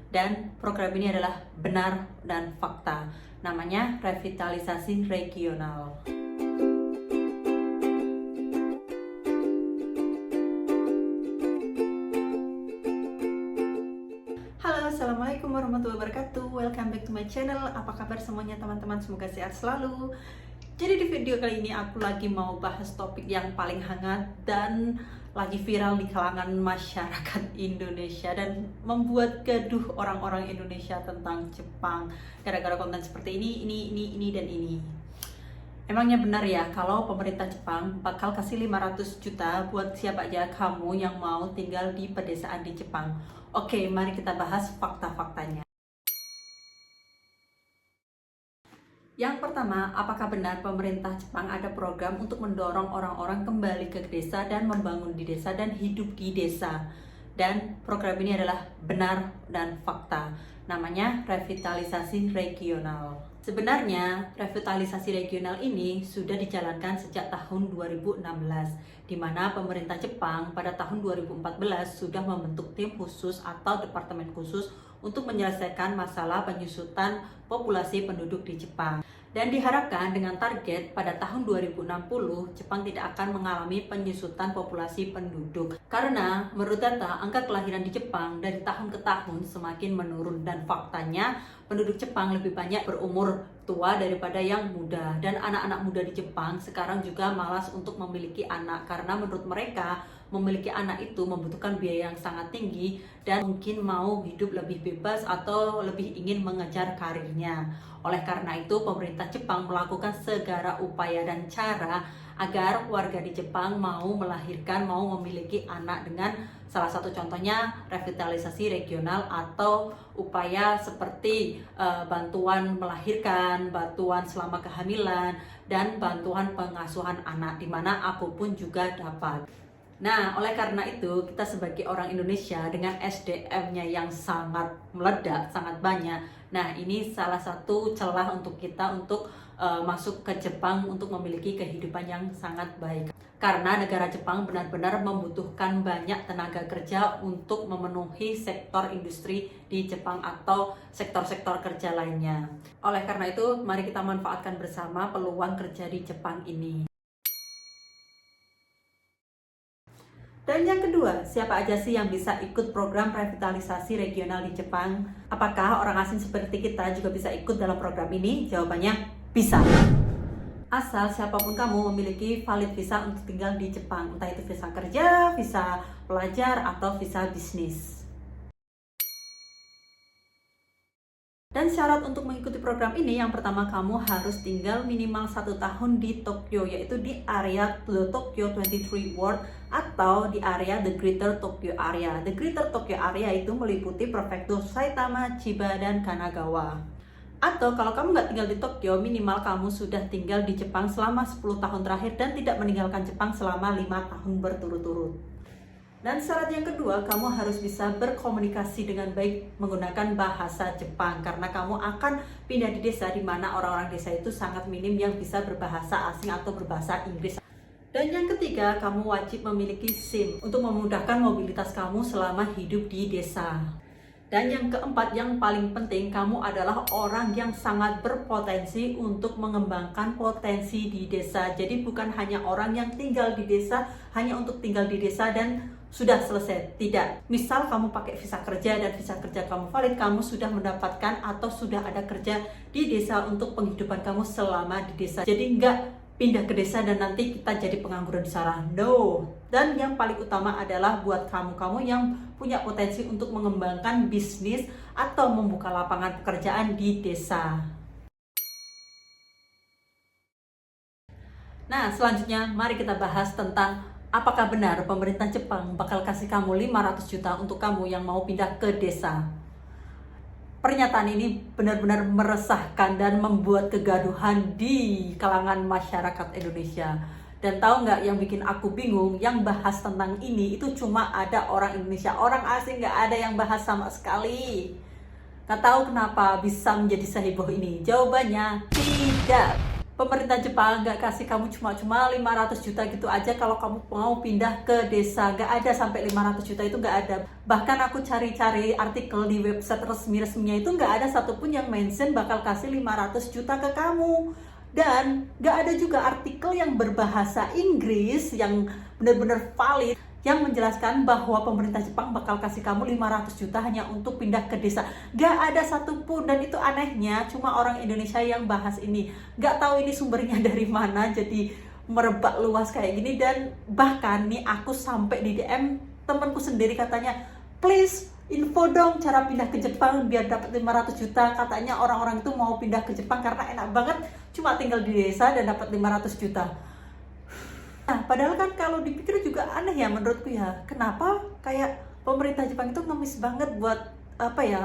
Dan program ini adalah benar dan fakta. Namanya revitalisasi regional. Halo, assalamualaikum warahmatullahi wabarakatuh. Welcome back to my channel. Apa kabar semuanya teman-teman? Semoga sehat selalu. Jadi di video kali ini aku lagi mau bahas topik yang paling hangat dan lagi viral di kalangan masyarakat Indonesia dan membuat gaduh orang-orang Indonesia tentang Jepang gara-gara konten seperti ini dan ini. Emangnya benar ya kalau pemerintah Jepang bakal kasih 500 juta buat siapa aja kamu yang mau tinggal di pedesaan di Jepang? Oke, mari kita bahas fakta-faktanya. Yang pertama, apakah benar pemerintah Jepang ada program untuk mendorong orang-orang kembali ke desa dan membangun di desa dan hidup di desa? Dan program ini adalah benar dan fakta. Namanya revitalisasi regional. Sebenarnya, revitalisasi regional ini sudah dijalankan sejak tahun 2016, di mana pemerintah Jepang pada tahun 2014 sudah membentuk tim khusus atau departemen khusus untuk menyelesaikan masalah penyusutan populasi penduduk di Jepang. Dan diharapkan dengan target pada tahun 2060, Jepang tidak akan mengalami penyusutan populasi penduduk. Karena menurut data, angka kelahiran di Jepang dari tahun ke tahun semakin menurun. Dan faktanya, penduduk Jepang lebih banyak berumur tua daripada yang muda. Dan anak-anak muda di Jepang sekarang juga malas untuk memiliki anak. Karena menurut mereka, memiliki anak itu membutuhkan biaya yang sangat tinggi dan mungkin mau hidup lebih bebas atau lebih ingin mengejar karirnya. Oleh karena itu, pemerintah Jepang melakukan segala upaya dan cara agar warga di Jepang mau melahirkan, mau memiliki anak dengan salah satu contohnya revitalisasi regional atau upaya seperti bantuan melahirkan, bantuan selama kehamilan, dan bantuan pengasuhan anak, di mana aku pun juga dapat. Nah, oleh karena itu, kita sebagai orang Indonesia dengan SDM-nya yang sangat meledak, sangat banyak. Nah, ini salah satu celah untuk kita untuk masuk ke Jepang untuk memiliki kehidupan yang sangat baik. Karena negara Jepang benar-benar membutuhkan banyak tenaga kerja untuk memenuhi sektor industri di Jepang atau sektor-sektor kerja lainnya. Oleh karena itu, mari kita manfaatkan bersama peluang kerja di Jepang ini. Dan yang kedua, siapa aja sih yang bisa ikut program revitalisasi regional di Jepang? Apakah orang asing seperti kita juga bisa ikut dalam program ini? Jawabannya bisa. Asal siapapun kamu memiliki valid visa untuk tinggal di Jepang, entah itu visa kerja, visa pelajar, atau visa bisnis. Dan syarat untuk mengikuti program ini, yang pertama kamu harus tinggal minimal 1 tahun di Tokyo, yaitu di area The Tokyo 23 Ward atau di area The Greater Tokyo Area. The Greater Tokyo Area itu meliputi prefektur Saitama, Chiba, dan Kanagawa. Atau kalau kamu nggak tinggal di Tokyo, minimal kamu sudah tinggal di Jepang selama 10 tahun terakhir dan tidak meninggalkan Jepang selama 5 tahun berturut-turut. Dan syarat yang kedua, kamu harus bisa berkomunikasi dengan baik menggunakan bahasa Jepang, karena kamu akan pindah di desa di mana orang-orang desa itu sangat minim yang bisa berbahasa asing atau berbahasa Inggris. Dan yang ketiga, kamu wajib memiliki SIM untuk memudahkan mobilitas kamu selama hidup di desa. Dan yang keempat, yang paling penting, kamu adalah orang yang sangat berpotensi untuk mengembangkan potensi di desa. Jadi bukan hanya orang yang tinggal di desa hanya untuk tinggal di desa dan sudah selesai. Tidak. Misal kamu pakai visa kerja dan visa kerja kamu valid, kamu sudah mendapatkan atau sudah ada kerja di desa untuk penghidupan kamu selama di desa. Jadi enggak pindah ke desa dan nanti kita jadi pengangguran di sana. No. Dan yang paling utama adalah buat kamu yang punya potensi untuk mengembangkan bisnis atau membuka lapangan pekerjaan di desa. Nah, selanjutnya mari kita bahas tentang apakah benar pemerintah Jepang bakal kasih kamu 500 juta untuk kamu yang mau pindah ke desa. Pernyataan ini benar-benar meresahkan dan membuat kegaduhan di kalangan masyarakat Indonesia. Dan tahu nggak yang bikin aku bingung, yang bahas tentang ini itu cuma ada orang Indonesia, orang asing nggak ada yang bahas sama sekali. Nggak tahu kenapa bisa menjadi seheboh ini. Jawabannya tidak. pemerintah Jepang nggak kasih kamu cuma 500 juta gitu aja kalau kamu mau pindah ke desa. Nggak ada sampai 500 juta, itu nggak ada. Bahkan aku cari-cari artikel di website resmi-resminya itu nggak ada satupun yang mention bakal kasih 500 juta ke kamu. Dan nggak ada juga artikel yang berbahasa Inggris yang benar-benar valid yang menjelaskan bahwa pemerintah Jepang bakal kasih kamu 500 juta hanya untuk pindah ke desa. Gak ada satupun, dan itu anehnya cuma orang Indonesia yang bahas ini. Gak tahu ini sumbernya dari mana jadi merebak luas kayak gini. Dan bahkan nih aku sampai di DM temanku sendiri katanya, please info dong cara pindah ke Jepang biar dapat 500 juta. Katanya orang-orang itu mau pindah ke Jepang karena enak banget cuma tinggal di desa dan dapat 500 juta. Nah, padahal kan kalau dipikir juga aneh ya menurutku ya. Kenapa kayak pemerintah Jepang itu ngemis banget buat apa ya,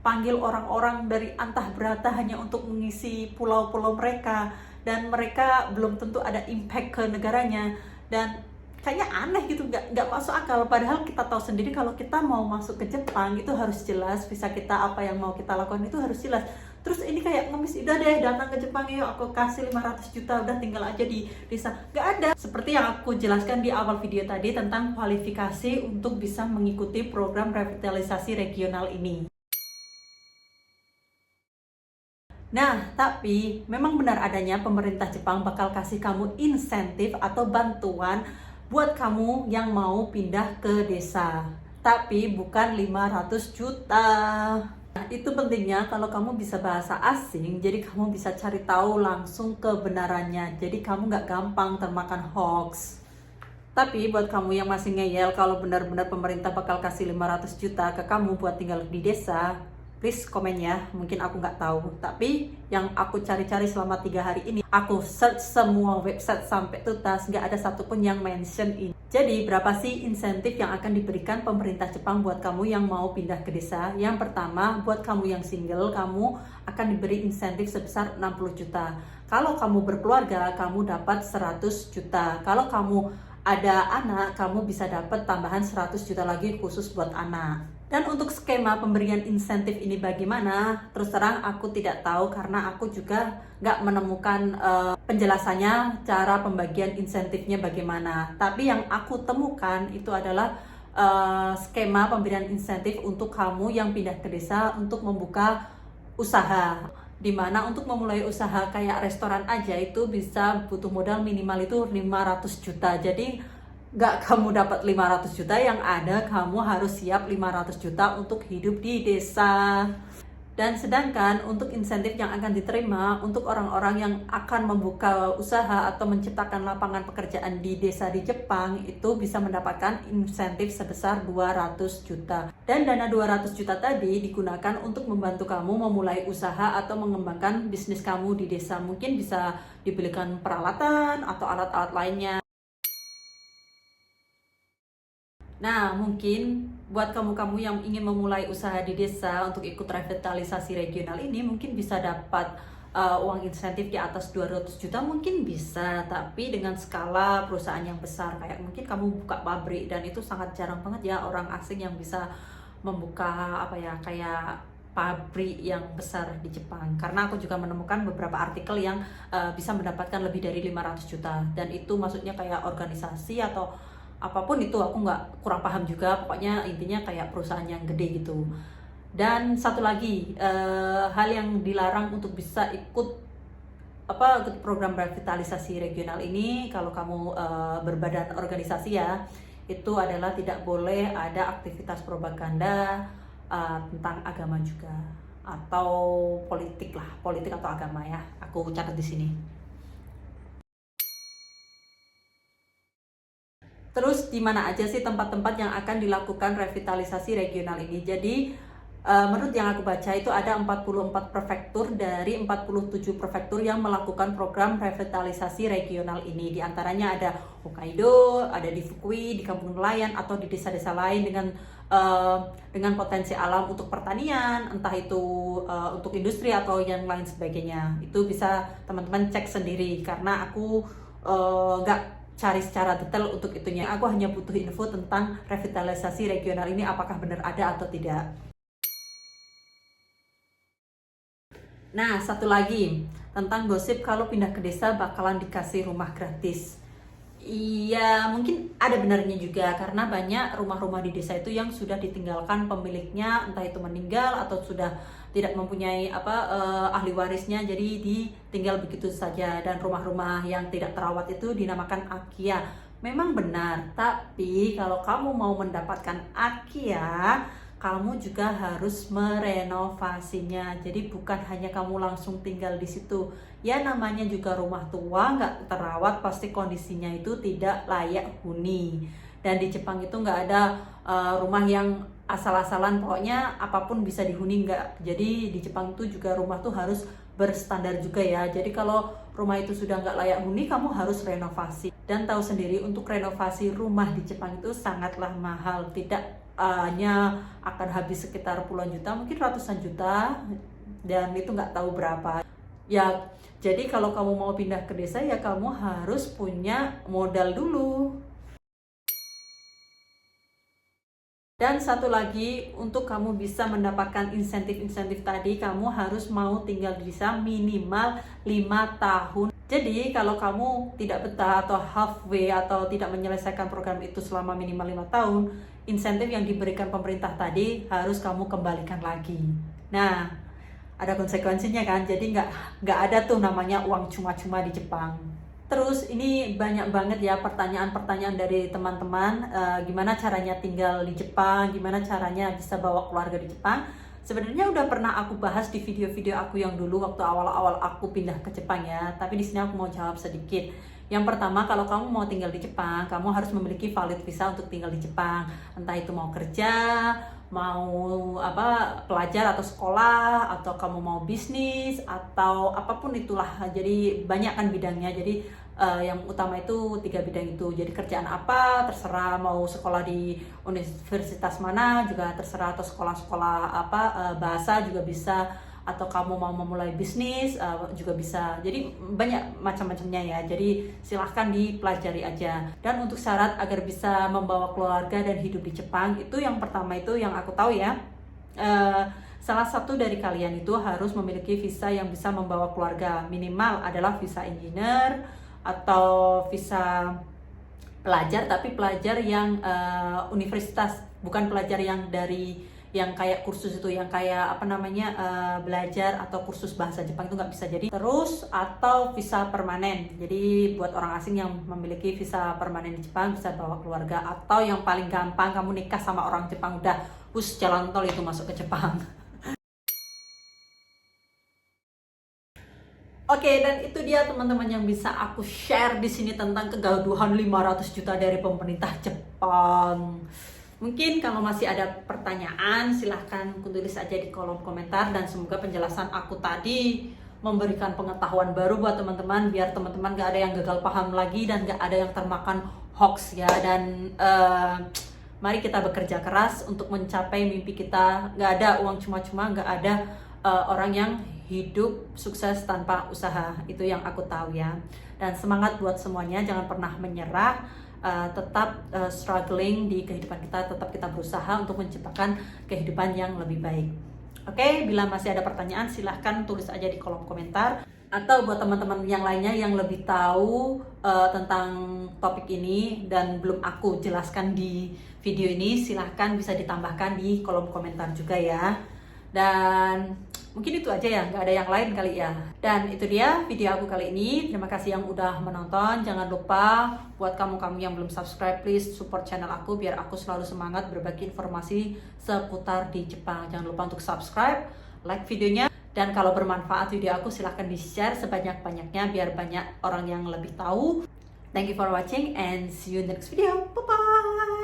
panggil orang-orang dari antah berata hanya untuk mengisi pulau-pulau mereka, dan mereka belum tentu ada impact ke negaranya. Dan kayaknya aneh gitu, nggak masuk akal. Padahal kita tahu sendiri kalau kita mau masuk ke Jepang itu harus jelas visa kita, apa yang mau kita lakukan itu harus jelas. Terus ini kayak ngemis, udah deh datang ke Jepang yuk, aku kasih 500 juta, udah tinggal aja di desa. Nggak ada. Seperti yang aku jelaskan di awal video tadi tentang kualifikasi untuk bisa mengikuti program revitalisasi regional ini. Nah, tapi memang benar adanya pemerintah Jepang bakal kasih kamu insentif atau bantuan buat kamu yang mau pindah ke desa. Tapi bukan 500 juta. Nah, itu pentingnya kalau kamu bisa bahasa asing, jadi kamu bisa cari tahu langsung kebenarannya. Jadi kamu nggak gampang termakan hoax. Tapi buat kamu yang masih ngeyel kalau benar-benar pemerintah bakal kasih 500 juta ke kamu buat tinggal di desa, please komen ya, mungkin aku nggak tahu. Tapi yang aku cari-cari selama 3 hari ini, aku search semua website sampai tuntas, nggak ada satupun yang mention ini. Jadi berapa sih insentif yang akan diberikan pemerintah Jepang buat kamu yang mau pindah ke desa? Yang pertama, buat kamu yang single, kamu akan diberi insentif sebesar 60 juta. Kalau kamu berkeluarga, kamu dapat 100 juta. Kalau kamu ada anak, kamu bisa dapat tambahan 100 juta lagi khusus buat anak. Dan untuk skema pemberian insentif ini bagaimana? Terus terang aku tidak tahu karena aku juga nggak menemukan penjelasannya cara pembagian insentifnya bagaimana. Tapi yang aku temukan itu adalah skema pemberian insentif untuk kamu yang pindah ke desa untuk membuka usaha. Dimana untuk memulai usaha kayak restoran aja itu bisa butuh modal minimal itu 500 juta. Jadi nggak kamu dapat 500 juta, yang ada kamu harus siap 500 juta untuk hidup di desa. Dan sedangkan untuk insentif yang akan diterima untuk orang-orang yang akan membuka usaha atau menciptakan lapangan pekerjaan di desa di Jepang itu bisa mendapatkan insentif sebesar 200 juta. Dan dana 200 juta tadi digunakan untuk membantu kamu memulai usaha atau mengembangkan bisnis kamu di desa. Mungkin bisa dibelikan peralatan atau alat-alat lainnya. Nah, mungkin buat kamu-kamu yang ingin memulai usaha di desa untuk ikut revitalisasi regional ini, mungkin bisa dapat uang insentif di atas 200 juta, mungkin bisa. Tapi dengan skala perusahaan yang besar, kayak mungkin kamu buka pabrik, dan itu sangat jarang banget ya orang asing yang bisa membuka apa ya, kayak pabrik yang besar di Jepang. Karena aku juga menemukan beberapa artikel yang bisa mendapatkan lebih dari 500 juta. Dan itu maksudnya kayak organisasi atau apapun itu, aku kurang paham juga. Pokoknya intinya kayak perusahaan yang gede gitu. Dan satu lagi hal yang dilarang untuk bisa ikut program revitalisasi regional ini, kalau kamu berbadan organisasi ya, itu adalah tidak boleh ada aktivitas propaganda tentang agama juga, atau politik atau agama ya. Aku catat di sini. Terus di mana aja sih tempat-tempat yang akan dilakukan revitalisasi regional ini? Jadi menurut yang aku baca itu ada 44 prefektur dari 47 prefektur yang melakukan program revitalisasi regional ini. Di antaranya ada Hokkaido, ada di Fukui, di kampung nelayan, atau di desa-desa lain dengan potensi alam untuk pertanian, entah itu untuk industri atau yang lain sebagainya. Itu bisa teman-teman cek sendiri karena aku nggak cari secara detail untuk itunya. Aku hanya butuh info tentang revitalisasi regional ini apakah benar ada atau tidak. Nah, satu lagi tentang gosip kalau pindah ke desa bakalan dikasih rumah gratis. Iya, mungkin ada benarnya juga karena banyak rumah-rumah di desa itu yang sudah ditinggalkan pemiliknya, entah itu meninggal atau sudah tidak mempunyai ahli warisnya, jadi ditinggal begitu saja. Dan rumah-rumah yang tidak terawat itu dinamakan akia. Memang benar, tapi kalau kamu mau mendapatkan akia, kamu juga harus merenovasinya. Jadi bukan hanya kamu langsung tinggal di situ. Ya namanya juga rumah tua, nggak terawat, pasti kondisinya itu tidak layak huni. Dan di Jepang itu nggak ada rumah yang asal-asalan, pokoknya apapun bisa dihuni, nggak. Jadi di Jepang itu juga rumah tuh harus berstandar juga ya. Jadi kalau rumah itu sudah nggak layak huni, kamu harus renovasi. Dan tahu sendiri untuk renovasi rumah di Jepang itu sangatlah mahal, tidak hanya akan habis sekitar puluhan juta, mungkin ratusan juta, dan itu nggak tahu berapa ya. Jadi kalau kamu mau pindah ke desa ya kamu harus punya modal dulu. Dan satu lagi, untuk kamu bisa mendapatkan insentif-insentif tadi, kamu harus mau tinggal di desa minimal 5 tahun. Jadi kalau kamu tidak betah atau halfway atau tidak menyelesaikan program itu selama minimal 5 tahun, insentif yang diberikan pemerintah tadi harus kamu kembalikan lagi. Nah, ada konsekuensinya kan, jadi nggak ada tuh namanya uang cuma-cuma di Jepang. Terus ini banyak banget ya pertanyaan-pertanyaan dari teman-teman, gimana caranya tinggal di Jepang, gimana caranya bisa bawa keluarga di Jepang. Sebenarnya udah pernah aku bahas di video-video aku yang dulu waktu awal-awal aku pindah ke Jepang ya, tapi di sini aku mau jawab sedikit. Yang pertama, kalau kamu mau tinggal di Jepang, kamu harus memiliki valid visa untuk tinggal di Jepang. Entah itu mau kerja, mau pelajar atau sekolah, atau kamu mau bisnis atau apapun itulah. Jadi banyak kan bidangnya. Jadi yang utama itu 3 bidang itu. Jadi kerjaan apa terserah, mau sekolah di universitas mana juga terserah, atau sekolah-sekolah bahasa juga bisa, atau kamu mau memulai bisnis juga bisa. Jadi banyak macam-macamnya ya, jadi silahkan dipelajari aja. Dan untuk syarat agar bisa membawa keluarga dan hidup di Jepang, itu yang pertama itu yang aku tahu ya, salah satu dari kalian itu harus memiliki visa yang bisa membawa keluarga. Minimal adalah visa engineer atau visa pelajar, tapi pelajar yang universitas, bukan pelajar yang dari yang kayak kursus itu, yang kayak belajar atau kursus bahasa Jepang itu nggak bisa. Jadi terus, atau visa permanen, jadi buat orang asing yang memiliki visa permanen di Jepang bisa bawa keluarga. Atau yang paling gampang, kamu nikah sama orang Jepang, udah jalan tol itu masuk ke Jepang. Oke, dan itu dia teman-teman yang bisa aku share di sini tentang kegaduhan 500 juta dari pemerintah Jepang. Mungkin kalau masih ada pertanyaan, silahkan tulis aja di kolom komentar, dan semoga penjelasan aku tadi memberikan pengetahuan baru buat teman-teman, biar teman-teman gak ada yang gagal paham lagi dan gak ada yang termakan hoax ya. Dan mari kita bekerja keras untuk mencapai mimpi kita. Gak ada uang cuma-cuma, gak ada orang yang hidup sukses tanpa usaha. Itu yang aku tahu ya. Dan semangat buat semuanya, jangan pernah menyerah, tetap struggling di kehidupan kita, tetap kita berusaha untuk menciptakan kehidupan yang lebih baik. Oke, bila masih ada pertanyaan silahkan tulis aja di kolom komentar. Atau buat teman-teman yang lainnya yang lebih tahu tentang topik ini dan belum aku jelaskan di video ini, silahkan bisa ditambahkan di kolom komentar juga ya. Dan mungkin itu aja ya, nggak ada yang lain kali ya. Dan itu dia video aku kali ini. Terima kasih yang udah menonton. Jangan lupa buat kamu-kamu yang belum subscribe, please support channel aku biar aku selalu semangat berbagi informasi seputar di Jepang. Jangan lupa untuk subscribe, like videonya, dan kalau bermanfaat video aku silahkan di-share sebanyak-banyaknya biar banyak orang yang lebih tahu. Thank you for watching and see you in the next video. Bye bye.